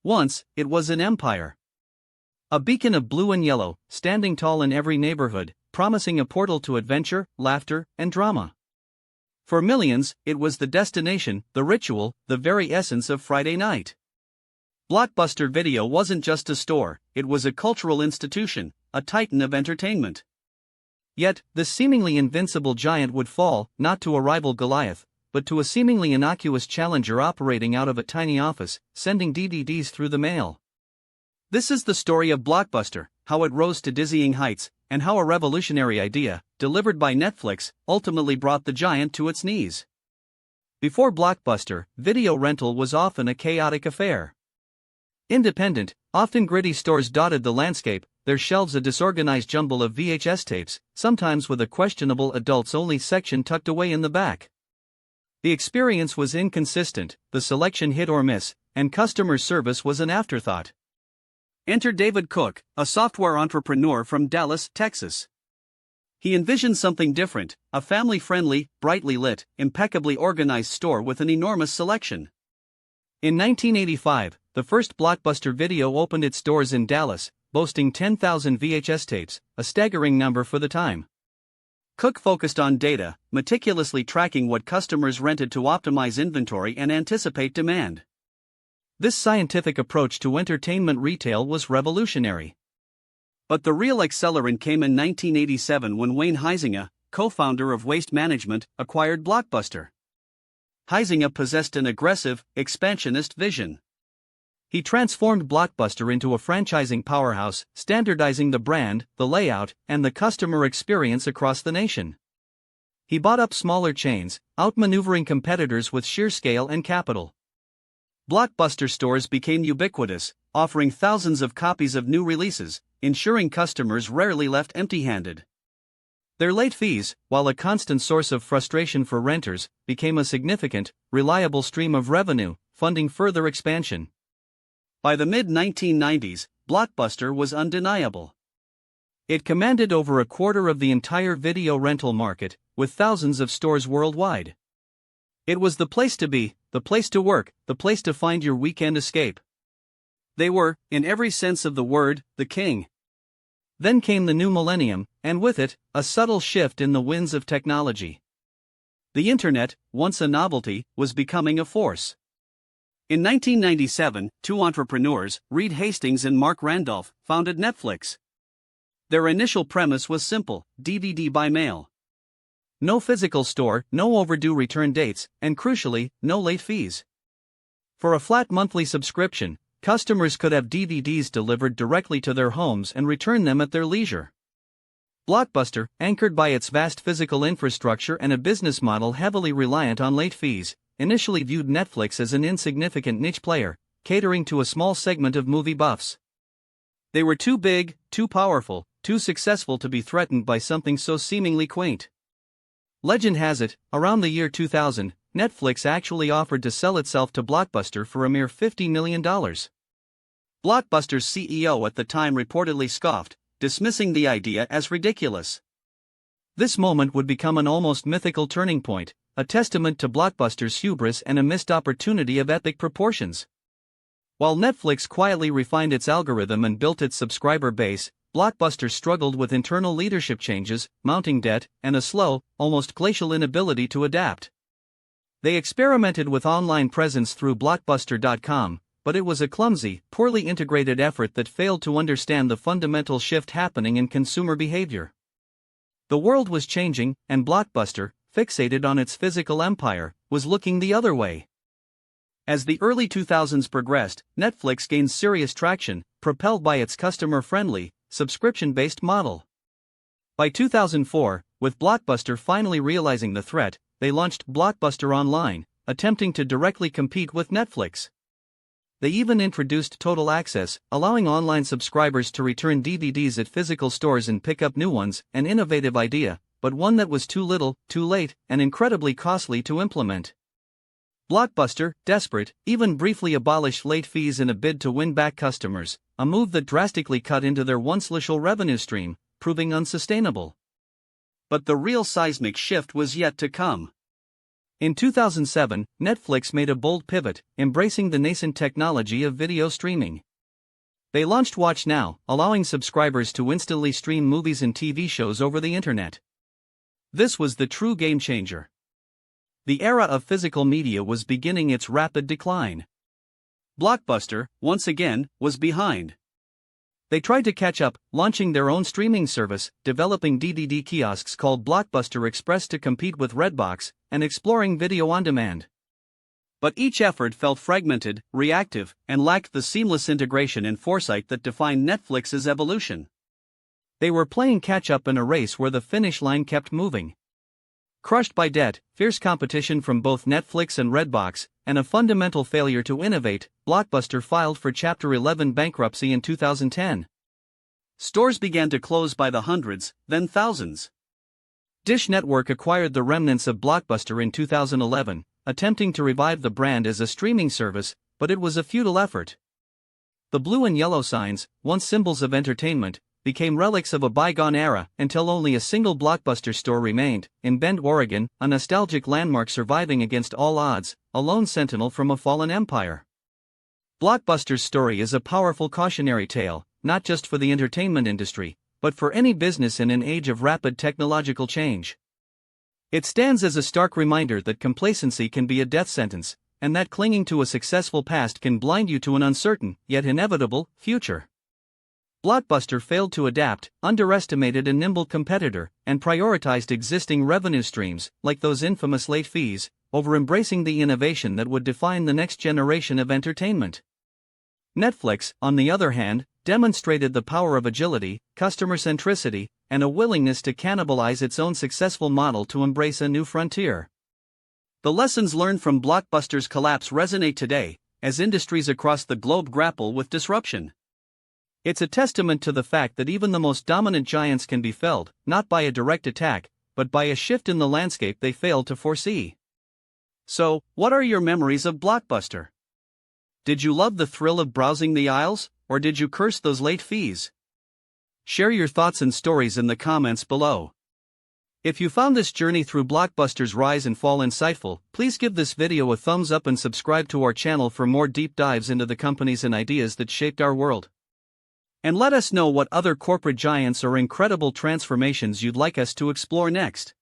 Once, it was an empire. A beacon of blue and yellow, standing tall in every neighborhood, promising a portal to adventure, laughter, and drama. For millions, it was the destination, the ritual, the very essence of Friday night. Blockbuster Video wasn't just a store, it was a cultural institution, a titan of entertainment. Yet, this seemingly invincible giant would fall, not to a rival Goliath, but to a seemingly innocuous challenger operating out of a tiny office, sending DVDs through the mail. This is the story of Blockbuster, how it rose to dizzying heights, and how a revolutionary idea, delivered by Netflix, ultimately brought the giant to its knees. Before Blockbuster, video rental was often a chaotic affair. Independent, often gritty stores dotted the landscape, their shelves a disorganized jumble of VHS tapes, sometimes with a questionable adults-only section tucked away in the back. The experience was inconsistent, the selection hit or miss, and customer service was an afterthought. Enter David Cook, a software entrepreneur from Dallas, Texas. He envisioned something different, a family-friendly, brightly lit, impeccably organized store with an enormous selection. In 1985, the first Blockbuster Video opened its doors in Dallas, boasting 10,000 VHS tapes, a staggering number for the time. Cook focused on data, meticulously tracking what customers rented to optimize inventory and anticipate demand. This scientific approach to entertainment retail was revolutionary. But the real accelerant came in 1987 when Wayne Huizenga, co-founder of Waste Management, acquired Blockbuster. Huizenga possessed an aggressive, expansionist vision. He transformed Blockbuster into a franchising powerhouse, standardizing the brand, the layout, and the customer experience across the nation. He bought up smaller chains, outmaneuvering competitors with sheer scale and capital. Blockbuster stores became ubiquitous, offering thousands of copies of new releases, ensuring customers rarely left empty-handed. Their late fees, while a constant source of frustration for renters, became a significant, reliable stream of revenue, funding further expansion. By the mid-1990s, Blockbuster was undeniable. It commanded over a quarter of the entire video rental market, with thousands of stores worldwide. It was the place to be, the place to work, the place to find your weekend escape. They were, in every sense of the word, the king. Then came the new millennium, and with it, a subtle shift in the winds of technology. The internet, once a novelty, was becoming a force. In 1997, two entrepreneurs, Reed Hastings and Mark Randolph, founded Netflix. Their initial premise was simple: DVD by mail. No physical store, no overdue return dates, and crucially, no late fees. For a flat monthly subscription, customers could have DVDs delivered directly to their homes and return them at their leisure. Blockbuster, anchored by its vast physical infrastructure and a business model heavily reliant on late fees, initially viewed Netflix as an insignificant niche player, catering to a small segment of movie buffs. They were too big, too powerful, too successful to be threatened by something so seemingly quaint. Legend has it, around the year 2000, Netflix actually offered to sell itself to Blockbuster for a mere $50 million. Blockbuster's CEO at the time reportedly scoffed, dismissing the idea as ridiculous. This moment would become an almost mythical turning point, a testament to Blockbuster's hubris and a missed opportunity of epic proportions. While Netflix quietly refined its algorithm and built its subscriber base, Blockbuster struggled with internal leadership changes, mounting debt, and a slow, almost glacial inability to adapt. They experimented with online presence through Blockbuster.com, but it was a clumsy, poorly integrated effort that failed to understand the fundamental shift happening in consumer behavior. The world was changing, and Blockbuster, fixated on its physical empire, was looking the other way. As the early 2000s progressed, Netflix gained serious traction, propelled by its customer-friendly, subscription-based model. By 2004, with Blockbuster finally realizing the threat, they launched Blockbuster Online, attempting to directly compete with Netflix. They even introduced Total Access, allowing online subscribers to return DVDs at physical stores and pick up new ones, an innovative idea, but one that was too little, too late, and incredibly costly to implement. Blockbuster, desperate, even briefly abolished late fees in a bid to win back customers, a move that drastically cut into their once lucrative revenue stream, proving unsustainable. But the real seismic shift was yet to come. In 2007, Netflix made a bold pivot, embracing the nascent technology of video streaming. They launched Watch Now, allowing subscribers to instantly stream movies and TV shows over the internet. This was the true game changer. The era of physical media was beginning its rapid decline. Blockbuster, once again, was behind. They tried to catch up, launching their own streaming service, developing DVD kiosks called Blockbuster Express to compete with Redbox, and exploring video on demand. But each effort felt fragmented, reactive, and lacked the seamless integration and foresight that defined Netflix's evolution. They were playing catch-up in a race where the finish line kept moving. Crushed by debt, fierce competition from both Netflix and Redbox, and a fundamental failure to innovate, Blockbuster filed for Chapter 11 bankruptcy in 2010. Stores began to close by the hundreds, then thousands. Dish Network acquired the remnants of Blockbuster in 2011, attempting to revive the brand as a streaming service, but it was a futile effort. The blue and yellow signs, once symbols of entertainment, became relics of a bygone era until only a single Blockbuster store remained, in Bend, Oregon, a nostalgic landmark surviving against all odds, a lone sentinel from a fallen empire. Blockbuster's story is a powerful cautionary tale, not just for the entertainment industry, but for any business in an age of rapid technological change. It stands as a stark reminder that complacency can be a death sentence, and that clinging to a successful past can blind you to an uncertain, yet inevitable, future. Blockbuster failed to adapt, underestimated a nimble competitor, and prioritized existing revenue streams, like those infamous late fees, over embracing the innovation that would define the next generation of entertainment. Netflix, on the other hand, demonstrated the power of agility, customer centricity, and a willingness to cannibalize its own successful model to embrace a new frontier. The lessons learned from Blockbuster's collapse resonate today, as industries across the globe grapple with disruption. It's a testament to the fact that even the most dominant giants can be felled, not by a direct attack, but by a shift in the landscape they failed to foresee. So, what are your memories of Blockbuster? Did you love the thrill of browsing the aisles, or did you curse those late fees? Share your thoughts and stories in the comments below. If you found this journey through Blockbuster's rise and fall insightful, please give this video a thumbs up and subscribe to our channel for more deep dives into the companies and ideas that shaped our world. And let us know what other corporate giants or incredible transformations you'd like us to explore next.